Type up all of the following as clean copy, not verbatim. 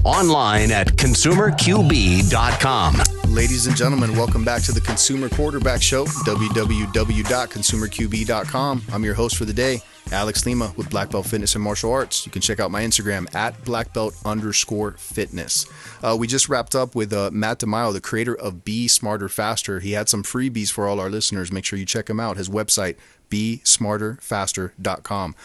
Online at consumerqb.com. Ladies and gentlemen, welcome back to the Consumer Quarterback Show, www.consumerqb.com. I'm your host for the day, Alex Lima with BlackBelt Fitness and Martial Arts. You can check out my Instagram at BlackBelt_fitness. We just wrapped up with Matt DeMaio, the creator of Be Smarter Faster. He had some freebies for all our listeners. Make sure you check him out. His website, besmarterfaster.com.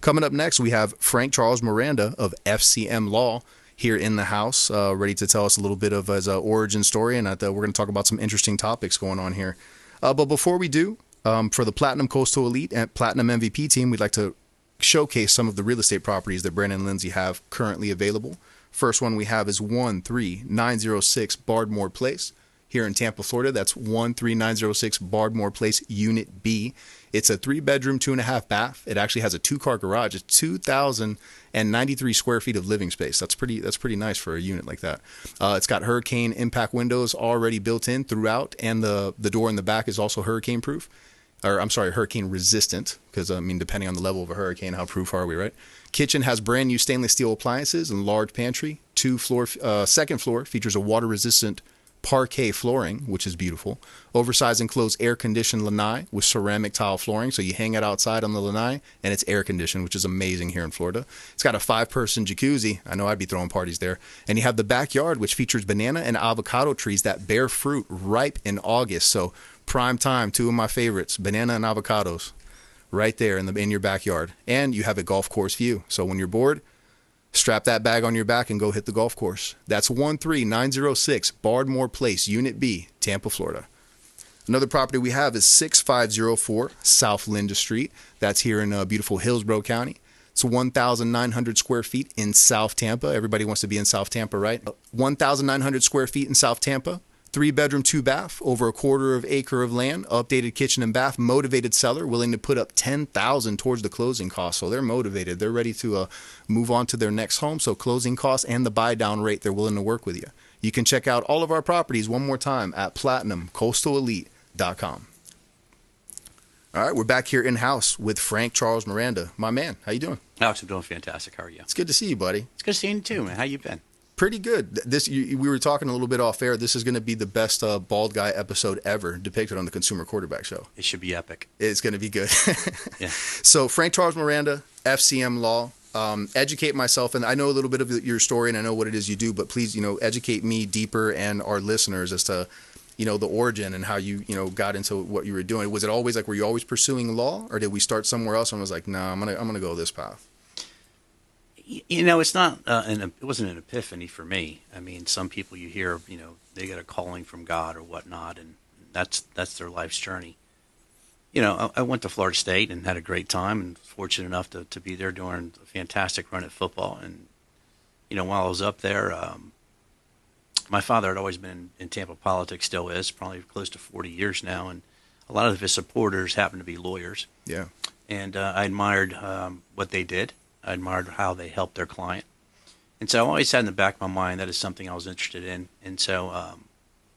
Coming up next, we have Frank Charles Miranda of FCM Law here in the house, ready to tell us a little bit of his origin story, and we're going to talk about some interesting topics going on here. But before we do, for the Platinum Coastal Elite and Platinum MVP team, we'd like to showcase some of the real estate properties that Brandon and Lindsay have currently available. First one we have is 13906 Bardmore Place here in Tampa, Florida. That's 13906 Bardmore Place, Unit B. It's a 3-bedroom, 2.5 bath. It actually has a 2-car garage. It's 2,093 square feet of living space. That's pretty nice for a unit like that. It's got hurricane impact windows already built in throughout, and the door in the back is also hurricane proof. Hurricane resistant, because depending on the level of a hurricane, how proof are we, right? Kitchen has brand new stainless steel appliances and large pantry. Second floor features a water resistant parquet flooring, which is beautiful. Oversized enclosed air-conditioned lanai with ceramic tile flooring, so you hang it outside on the lanai, and it's air-conditioned, which is amazing here in Florida. It's got a 5-person jacuzzi. I know I'd be throwing parties there. And you have the backyard, which features banana and avocado trees that bear fruit ripe in August. So prime time, 2 of my favorites, banana and avocados, right there in your backyard. And you have a golf course view. So when you're bored, strap that bag on your back and go hit the golf course. That's 13906 Bardmore Place, Unit B, Tampa, Florida. Another property we have is 6504 South Linda Street. That's here in beautiful Hillsborough County. It's 1,900 square feet in South Tampa. Everybody wants to be in South Tampa, right? 1,900 square feet in South Tampa. 3-bedroom, 2-bath, over a 1/4 acre of land, updated kitchen and bath, motivated seller, willing to put up $10,000 towards the closing costs. So they're motivated. They're ready to move on to their next home. So closing costs and the buy down rate, they're willing to work with you. You can check out all of our properties one more time at platinumcoastalelite.com. All right, we're back here in-house with Frank Charles Miranda. My man, how you doing? Alex, I'm doing fantastic. How are you? It's good to see you, buddy. It's good seeing you too, man. How you been? Pretty good. We were talking a little bit off air. This is going to be the best bald guy episode ever depicted on the Consumer Quarterback Show. It should be epic. It's going to be good. Yeah. So Frank Charles Miranda, FCM Law. Educate myself, and I know a little bit of your story, and I know what it is you do. But please, educate me deeper and our listeners as to, the origin and how you, got into what you were doing. Was it always were you always pursuing law, or did we start somewhere else and was like, no, I'm gonna go this path? It's not. It wasn't an epiphany for me. I mean, some people you hear, they get a calling from God or whatnot, and that's their life's journey. I went to Florida State and had a great time, and fortunate enough to be there doing a fantastic run at football. And while I was up there, my father had always been in Tampa politics, still is, probably close to 40 years now, and a lot of his supporters happen to be lawyers. Yeah. And I admired what they did. I admired how they helped their client. And so I always had in the back of my mind that is something I was interested in. And so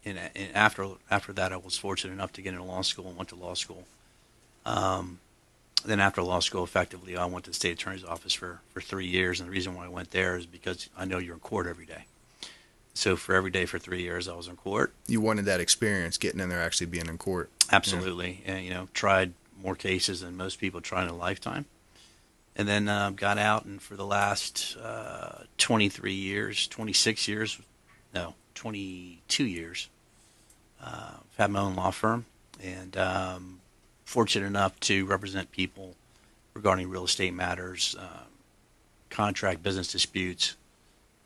and after that, I was fortunate enough to get into law school and went to law school. Then after law school, effectively, I went to the state attorney's office for 3 years. And the reason why I went there is because I know you're in court every day. So for every day for 3 years, I was in court. You wanted that experience, getting in there, actually being in court. Absolutely. Yeah. And, tried more cases than most people try in a lifetime. And then got out, and for the last 22 years, had my own law firm, and fortunate enough to represent people regarding real estate matters, contract business disputes,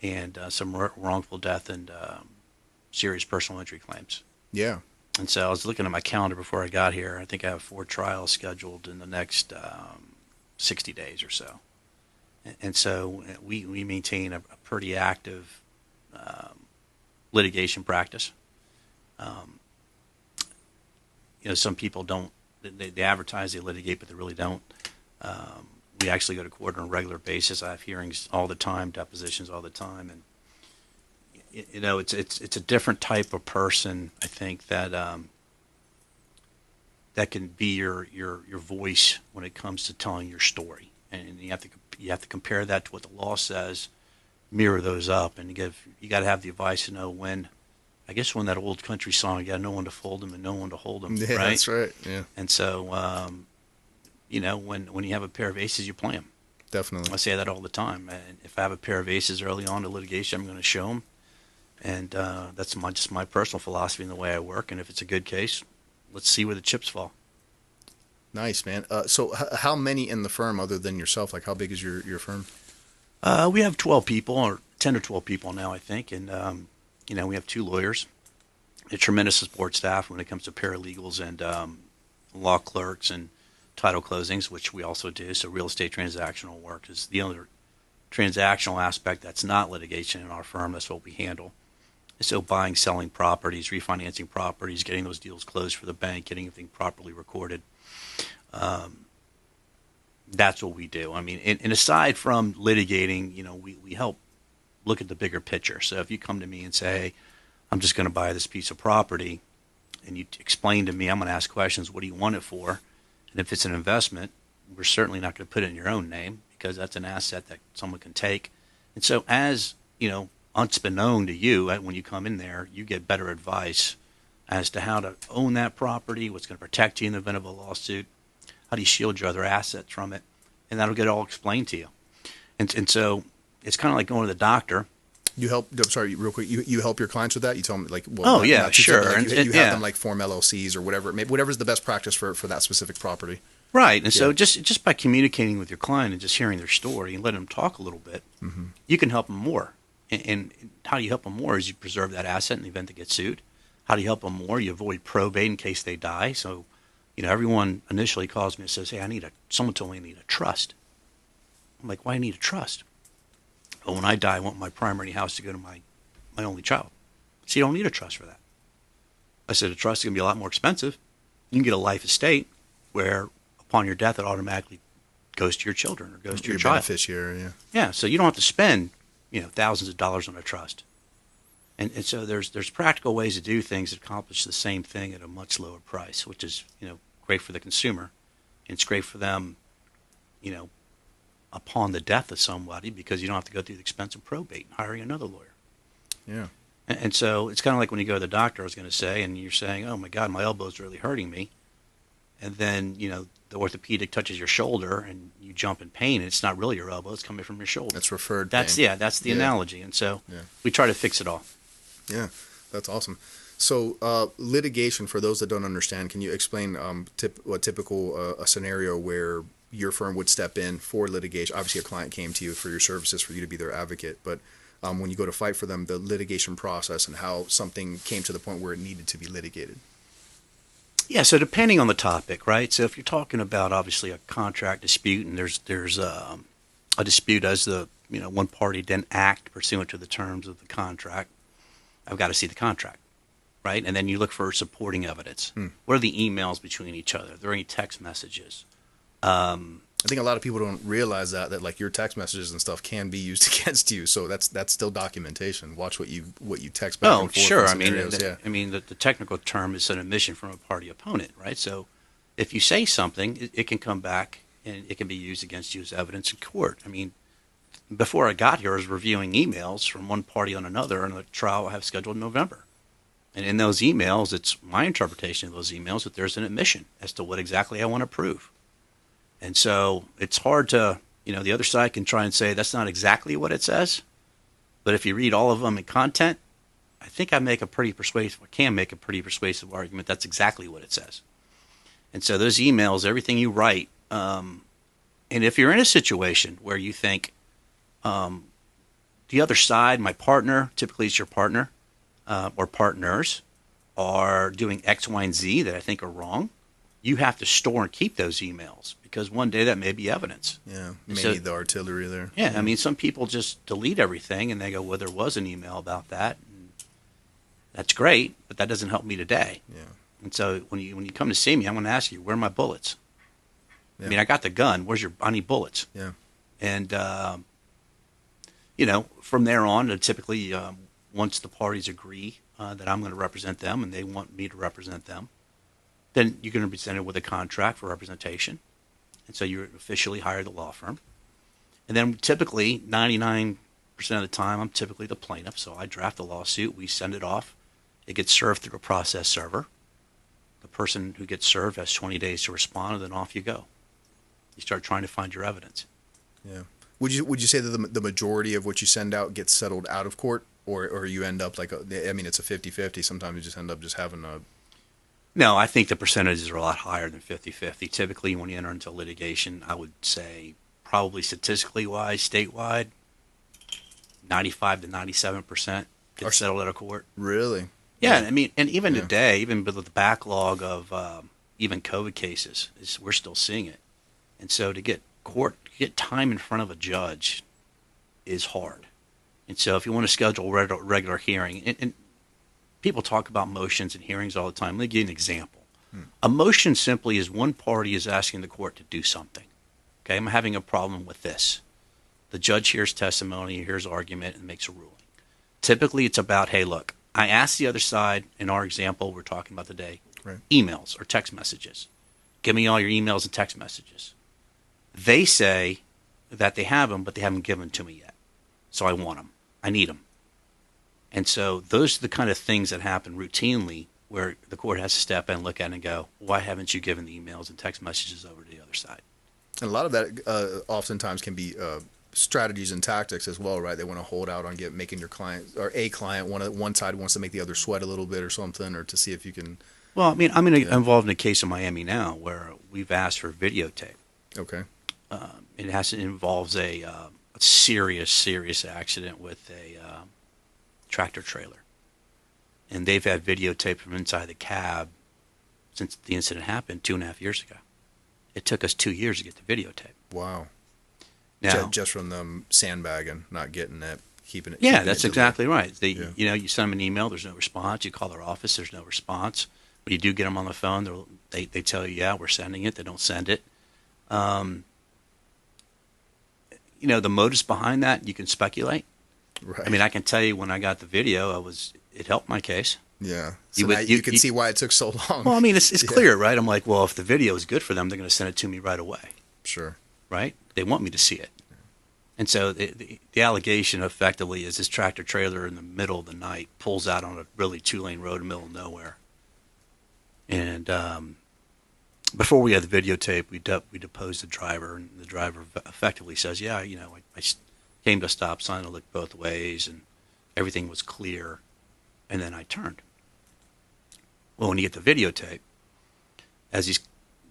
and some wrongful death and serious personal injury claims. Yeah. And so I was looking at my calendar before I got here. I think I have 4 trials scheduled in the next 60 days or so. And so we maintain a pretty active litigation practice. Some people don't, they advertise they litigate, but they really don't. We actually go to court on a regular basis. I have hearings all the time, depositions all the time. And, it's a different type of person, I think, that that can be your voice when it comes to telling your story, and you have to compare that to what the law says mirror those up, and you got to have the advice to know when. I guess when that old country song, you got to know when to fold them and know when to hold them, Yeah, right? that's right. Yeah, And so, when you have a pair of aces, you play them. definitely. I say that all the time. And if I have a pair of aces early on in litigation, I'm going to show them. And that's just my personal philosophy and the way I work. And if it's a good case, let's see where the chips fall. Nice, man. So how many in the firm other than yourself? Like, how big is your firm? We have 12 people, or 10 or 12 people now, I think. And, we have 2 lawyers, a tremendous support staff when it comes to paralegals and law clerks and title closings, which we also do. So real estate transactional work is the other transactional aspect that's not litigation in our firm. That's what we handle. So buying, selling properties, refinancing properties, getting those deals closed for the bank, getting everything properly recorded. That's what we do. I mean, and aside from litigating, we help look at the bigger picture. So if you come to me and say, hey, I'm just going to buy this piece of property, and you explain to me, I'm going to ask questions, what do you want it for? And if it's an investment, we're certainly not going to put it in your own name because that's an asset that someone can take. And so as, unbeknown to you, when you come in there, you get better advice as to how to own that property, what's going to protect you in the event of a lawsuit, how do you shield your other assets from it, and that'll get all explained to you. And so it's kind of like going to the doctor. You help. I'm sorry, real quick. You help your clients with that. You tell them like, well, not too sure. typical, like you have them like form LLCs or whatever. Maybe whatever's the best practice for that specific property. Right. And so just by communicating with your client and just hearing their story and letting them talk a little bit, you can help them more. And how do you help them more is you preserve that asset in the event they get sued. How do you help them more? You avoid probate in case they die. So, everyone initially calls me and says, hey, someone told me I need a trust. I'm like, why do I need a trust? Well, when I die, I want my primary house to go to my only child. So you don't need a trust for that. I said, a trust is going to be a lot more expensive. You can get a life estate where upon your death, it automatically goes to your children or goes to your child. Beneficiary, yeah. Yeah, so you don't have to spend, thousands of dollars on a trust. And so there's practical ways to do things that accomplish the same thing at a much lower price, which is, great for the consumer. And it's great for them, upon the death of somebody because you don't have to go through the expense of probate and hiring another lawyer. Yeah. And so it's kind of like when you go to the doctor, I was going to say, and you're saying, oh, my God, my elbow's really hurting me. And then, the orthopedic touches your shoulder and you jump in pain, and it's not really your elbow, it's coming from your shoulder. That's referred pain. That's the analogy. And so we try to fix it all. Yeah, that's awesome. So litigation, for those that don't understand, can you explain what typical a scenario where your firm would step in for litigation? Obviously, a client came to you for your services, for you to be their advocate, but when you go to fight for them, the litigation process and how something came to the point where it needed to be litigated. Yeah, so depending on the topic, right? So if you're talking about obviously a contract dispute and there's a dispute as the one party didn't act pursuant to the terms of the contract, I've got to see the contract, right? And then you look for supporting evidence. What are the emails between each other? Are there any text messages? I think a lot of people don't realize that like your text messages and stuff can be used against you. So that's still documentation. Watch what you text back and forth. Sure. I mean, the technical term is an admission from a party opponent, right? So if you say something, it can come back and it can be used against you as evidence in court. I mean, before I got here, I was reviewing emails from one party on another in a trial I have scheduled in November. And in those emails, it's my interpretation of those emails that there's an admission as to what exactly I want to prove. And so it's hard to, the other side can try and say that's not exactly what it says. But if you read all of them in content, I think I can make a pretty persuasive argument that's exactly what it says. And so those emails, everything you write, and if you're in a situation where you think the other side, my partner, typically it's your partner or partners, are doing X, Y, and Z that I think are wrong, you have to store and keep those emails because one day that may be evidence. Yeah, need the artillery there. Yeah, I mean, some people just delete everything and they go, well, there was an email about that. And that's great, but that doesn't help me today. Yeah. And so when you come to see me, I'm going to ask you, where are my bullets? Yeah. I mean, I got the gun. I need bullets. Yeah. And, from there on, typically once the parties agree that I'm going to represent them and they want me to represent them, then you're going to be presented with a contract for representation. And so you officially hire the law firm. And then typically 99 of the time, I'm typically the plaintiff, so I draft a lawsuit. We send it off. It gets served through a process server. The person who gets served has 20 days to respond, and then off you go. You start trying to find your evidence. Yeah. Would you say that the majority of what you send out gets settled out of court, or you end up like it's a 50-50. Sometimes you just end up just having a. No, I think the percentages are a lot higher than 50-50. Typically, when you enter into litigation, I would say probably statistically wise, statewide, 95 to 97% gets settled out of court. Really? Yeah, I mean, and even today, even with the backlog of even COVID cases, we're still seeing it. And so to get time in front of a judge is hard. And so if you want to schedule a regular hearing, and people talk about motions and hearings all the time. Let me give you an example. A motion simply is one party is asking the court to do something. Okay, I'm having a problem with this. The judge hears testimony, hears argument, and makes a ruling. Typically, it's about, hey, look, I asked the other side, in our example we're talking about today, emails or text messages. Give me all your emails and text messages. They say that they have them, but they haven't given them to me yet. So I want them. I need them. And so those are the kind of things that happen routinely where the court has to step in and look at it and go, why haven't you given the emails and text messages over to the other side? And a lot of that oftentimes can be strategies and tactics as well, right? They want to hold out on making your client or a client one side wants to make the other sweat a little bit or something, or to see if you can. Well, I mean, I'm involved in a case in Miami now where we've asked for videotape. Okay. It involves a serious accident with a tractor trailer, and they've had videotape from inside the cab since the incident happened 2.5 years ago. It took us 2 years to get the videotape. Wow. Now, just from them sandbagging, not getting it, keeping it. Yeah, that's exactly right. You send them an email, there's no response. You call their office, there's no response. When you do get them on the phone, they tell you, yeah, we're sending it. They don't send it. The motives behind that, you can speculate. Right. I mean, I can tell you when I got the video, it helped my case. Yeah. So you can see why it took so long. Well, I mean, it's clear, right? I'm like, well, if the video is good for them, they're going to send it to me right away. Sure. Right? They want me to see it. And so the allegation effectively is this tractor trailer in the middle of the night pulls out on a really 2-lane road in the middle of nowhere. And before we had the videotape, we deposed the driver, and the driver effectively says, yeah, I came to a stop sign, I looked both ways, and everything was clear, and then I turned. Well, when you get the videotape, as he's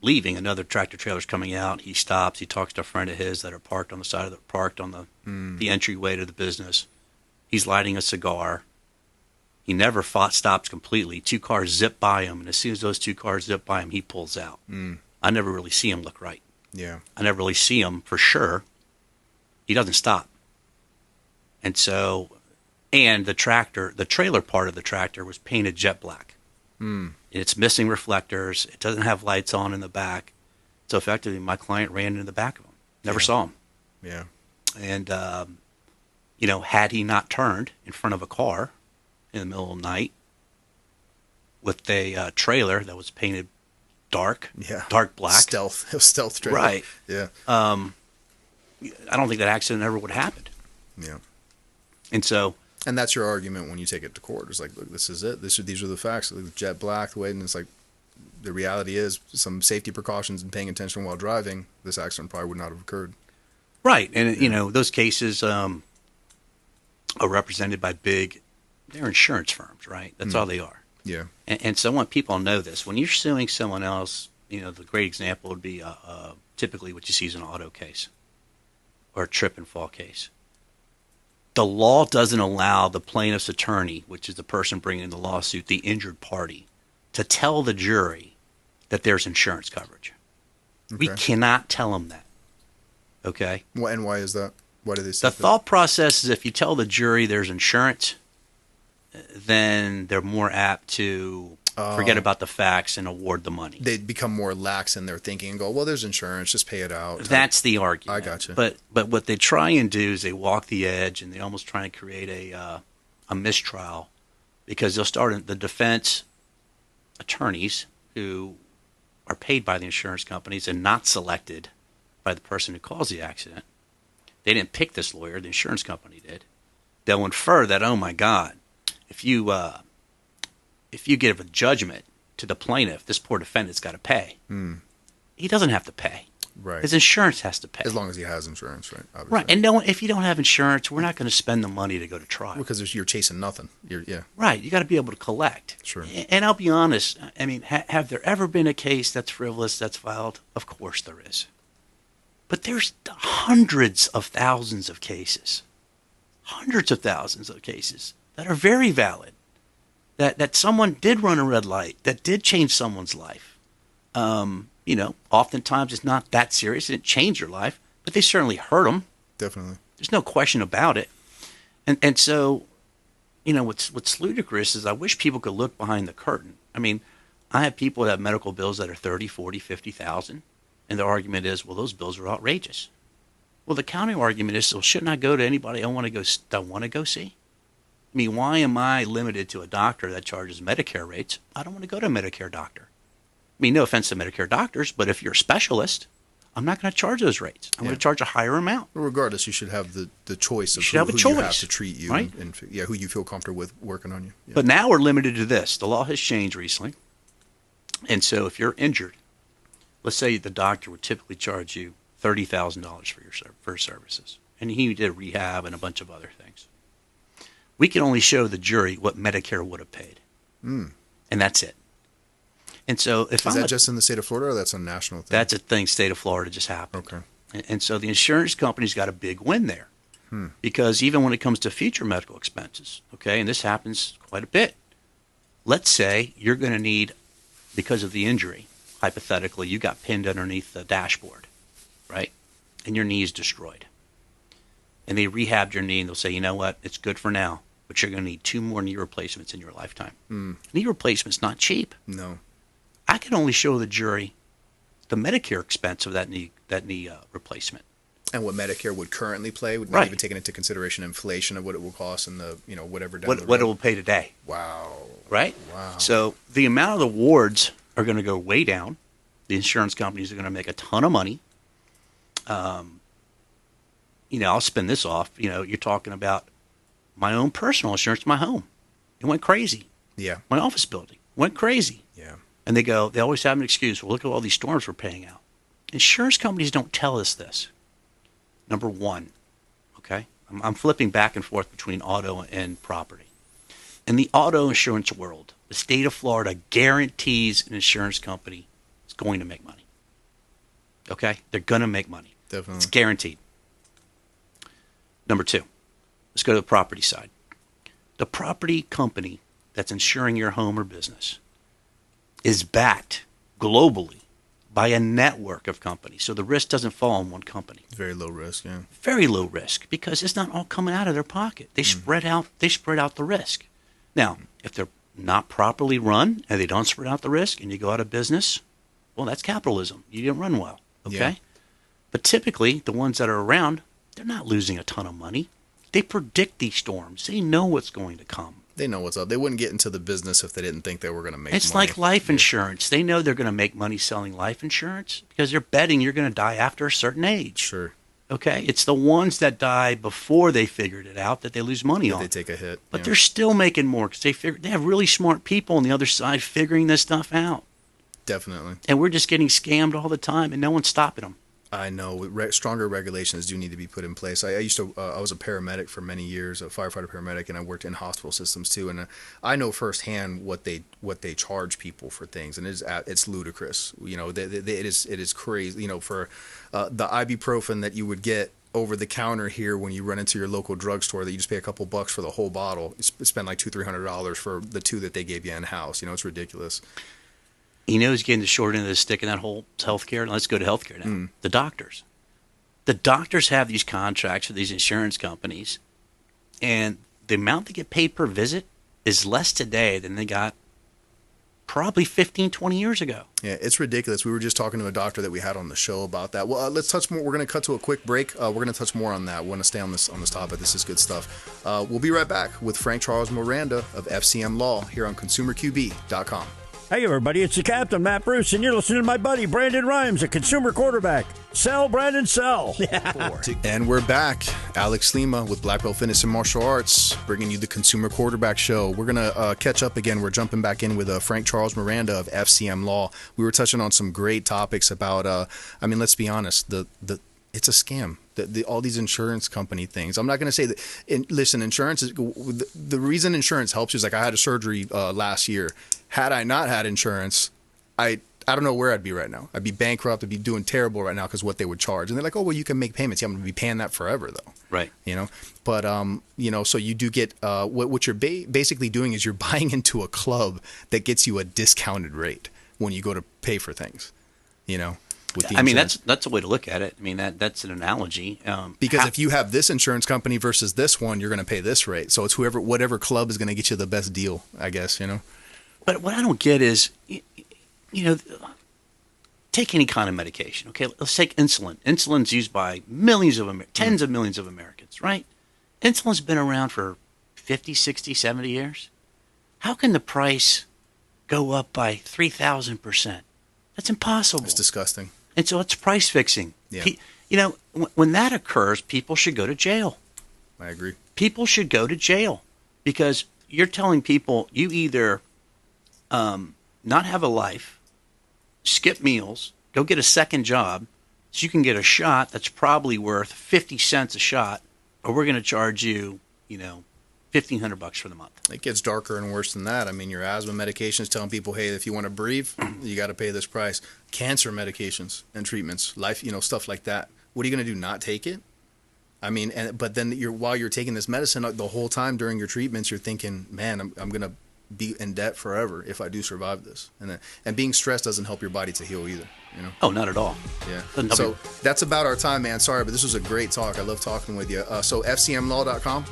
leaving, another tractor trailer's coming out. He stops. He talks to a friend of his that are parked on the entryway to the business. He's lighting a cigar. He never stops completely. 2 cars zip by him, and as soon as those 2 cars zip by him, he pulls out. I never really see him look right. Yeah. I never really see him for sure. He doesn't stop. And so, and the trailer part of the tractor was painted jet black. It's missing reflectors. It doesn't have lights on in the back. So effectively, my client ran into the back of him. Never saw him. Yeah. And, had he not turned in front of a car in the middle of the night with a trailer that was painted dark black. Stealth. It was stealth trailer. Right. Yeah. I don't think that accident ever would have happened. Yeah. And so. And that's your argument when you take it to court. It's like, look, this is it. These are the facts. Jet black, the way, and it's like, the reality is some safety precautions and paying attention while driving, this accident probably would not have occurred. Right. And, those cases are represented by they're insurance firms, right? That's all they are. Yeah. And so I want people to know this. When you're suing someone else, the great example would be typically what you see is an auto case or a trip and fall case. The law doesn't allow the plaintiff's attorney, which is the person bringing the lawsuit, the injured party, to tell the jury that there's insurance coverage. Okay. We cannot tell them that. Okay? And why is that? Why do they say that? The thought process is if you tell the jury there's insurance, then they're more apt to forget about the facts and award the money. They become more lax in their thinking and go, well, there's insurance, just pay it out. That's the argument. I got you. But what they try and do is they walk the edge, and they almost try and create a mistrial, because they'll start the defense attorneys who are paid by the insurance companies and not selected by the person who caused the accident. They didn't pick this lawyer, the insurance company did. they'll infer that, oh my God, if you give a judgment to the plaintiff, this poor defendant's got to pay. He doesn't have to pay. Right. His insurance has to pay. As long as he has insurance, right? Obviously. Right. And no, if you don't have insurance, we're not going to spend the money to go to trial. Because you're chasing nothing. Right. You got to be able to collect. Sure. And I'll be honest. I mean, have there ever been a case that's frivolous that's filed? Of course there is. But there's hundreds of thousands of cases, that are very valid, that someone did run a red light, that did change someone's life. Oftentimes it's not that serious. It didn't change your life, but they certainly hurt them. Definitely. There's no question about it. And so, what's ludicrous is I wish people could look behind the curtain. I mean, I have people that have medical bills that are 30, 40, 50,000, and their argument is, well, those bills are outrageous. Well, the counter argument is, well, shouldn't I go to anybody I want to go see? I mean, why am I limited to a doctor that charges Medicare rates? I don't want to go to a Medicare doctor. I mean, no offense to Medicare doctors, but if you're a specialist, I'm not going to charge those rates. I'm going to charge a higher amount. Well, regardless, you should have the choice of who you have to treat you, right? and who you feel comfortable with working on you. Yeah. But now we're limited to this. The law has changed recently. And so if you're injured, let's say the doctor would typically charge you $30,000 for your services, and he did rehab and a bunch of other things. We can only show the jury what Medicare would have paid, and that's it. And so if is that just in the state of Florida, or that's a national thing? That's a thing. State of Florida just happened. Okay. And so the insurance company's got a big win there, because even when it comes to future medical expenses, okay, and this happens quite a bit. Let's say you're going to need, because of the injury, hypothetically, you got pinned underneath the dashboard, right? And your knee is destroyed. And they rehabbed your knee, and they'll say, you know what, it's good for now, but you're going to need 2 more knee replacements in your lifetime. Knee replacement's not cheap. No. I can only show the jury the Medicare expense of that knee replacement. And what Medicare would currently pay, would not even taking into consideration inflation of what it will cost and the whatever down the road. What it will pay today. Wow. Right? Wow. So the amount of the awards are going to go way down. The insurance companies are going to make a ton of money. I'll spin this off. You're talking about my own personal insurance, my home. It went crazy. Yeah. My office building went crazy. Yeah. And they always have an excuse. Well, look at all these storms we're paying out. Insurance companies don't tell us this. Number one, okay? I'm flipping back and forth between auto and property. In the auto insurance world, the state of Florida guarantees an insurance company is going to make money. Okay? They're going to make money. Definitely. It's guaranteed. Number two, let's go to the property side. The property company that's insuring your home or business is backed globally by a network of companies. So the risk doesn't fall on one company. Very low risk, yeah. Very low risk, because it's not all coming out of their pocket. They spread out the risk. Now, if they're not properly run and they don't spread out the risk and you go out of business, well, that's capitalism. You didn't run well, okay? Yeah. But typically, the ones that are around, they're not losing a ton of money. They predict these storms. They know what's going to come. They know what's up. They wouldn't get into the business if they didn't think they were going to make money. It's like life insurance. They know they're going to make money selling life insurance because they're betting you're going to die after a certain age. Sure. Okay? It's the ones that die before they figured it out that they lose money on. They take a hit. But they're still making more because they have really smart people on the other side figuring this stuff out. Definitely. And we're just getting scammed all the time, and no one's stopping them. I know. Stronger regulations do need to be put in place. I was a paramedic for many years, a firefighter paramedic, and I worked in hospital systems too. And I know firsthand what they charge people for things, and it's ludicrous. It is crazy. For the ibuprofen that you would get over the counter here when you run into your local drugstore, that you just pay a couple bucks for the whole bottle, you spend like $200-300 for the 2 that they gave you in house. It's ridiculous. Who's getting the short end of the stick in that whole healthcare? Let's go to healthcare now. The doctors. The doctors have these contracts with these insurance companies, and the amount they get paid per visit is less today than they got probably 15, 20 years ago. Yeah, it's ridiculous. We were just talking to a doctor that we had on the show about that. Well, let's touch more. We're going to cut to a quick break. We're going to touch more on that. We want to stay on this topic. This is good stuff. We'll be right back with Frank Charles Miranda of FCM Law here on ConsumerQB.com. Hey, everybody, it's the captain, Matt Bruce, and you're listening to my buddy, Brandon Rhymes, a consumer quarterback. Sell, Brandon, sell. And we're back. Alex Lima with BlackBelt Fitness and Martial Arts, bringing you the Consumer Quarterback Show. We're going to catch up again. We're jumping back in with Frank Charles Miranda of FCM Law. We were touching on some great topics about, let's be honest, it's a scam. All these insurance company things. I'm not going to say that. Listen, insurance is the reason insurance helps you is like I had a surgery last year. Had I not had insurance, I don't know where I'd be right now. I'd be bankrupt. I'd be doing terrible right now because what they would charge. And they're like, oh, well, you can make payments. Yeah, I'm going to be paying that forever though. Right. But so you do get what you're basically doing is you're buying into a club that gets you a discounted rate when you go to pay for things. That's a way to look at it. I mean, that's an analogy. Because if you have this insurance company versus this one, you're going to pay this rate. So it's whatever club is going to get you the best deal, I guess, But what I don't get is, take any kind of medication. Okay, let's take insulin. Insulin's used by tens of millions of Americans, right? Insulin's been around for 50, 60, 70 years. How can the price go up by 3,000%? That's impossible. It's disgusting. And so it's price fixing. Yeah. When that occurs, people should go to jail. I agree. People should go to jail because you're telling people you either not have a life, skip meals, go get a second job so you can get a shot that's probably worth 50 cents a shot, or we're going to charge you, $1,500 for the month. It gets darker and worse than that. I mean, your asthma medications telling people, hey, if you want to breathe, you got to pay this price. Cancer medications and treatments, life, stuff like that. What are you going to do? Not take it? I mean, but then while you're taking this medicine, the whole time during your treatments, you're thinking, man, I'm going to be in debt forever if I do survive this. And being stressed doesn't help your body to heal either. Oh, not at all. Yeah. So that's about our time, man. Sorry, but this was a great talk. I love talking with you. So FCMlaw.com.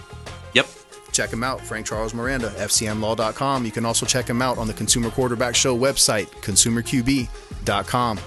Yep. Check him out, Frank Charles Miranda, FCMlaw.com. You can also check him out on the Consumer Quarterback Show website, consumerqb.com.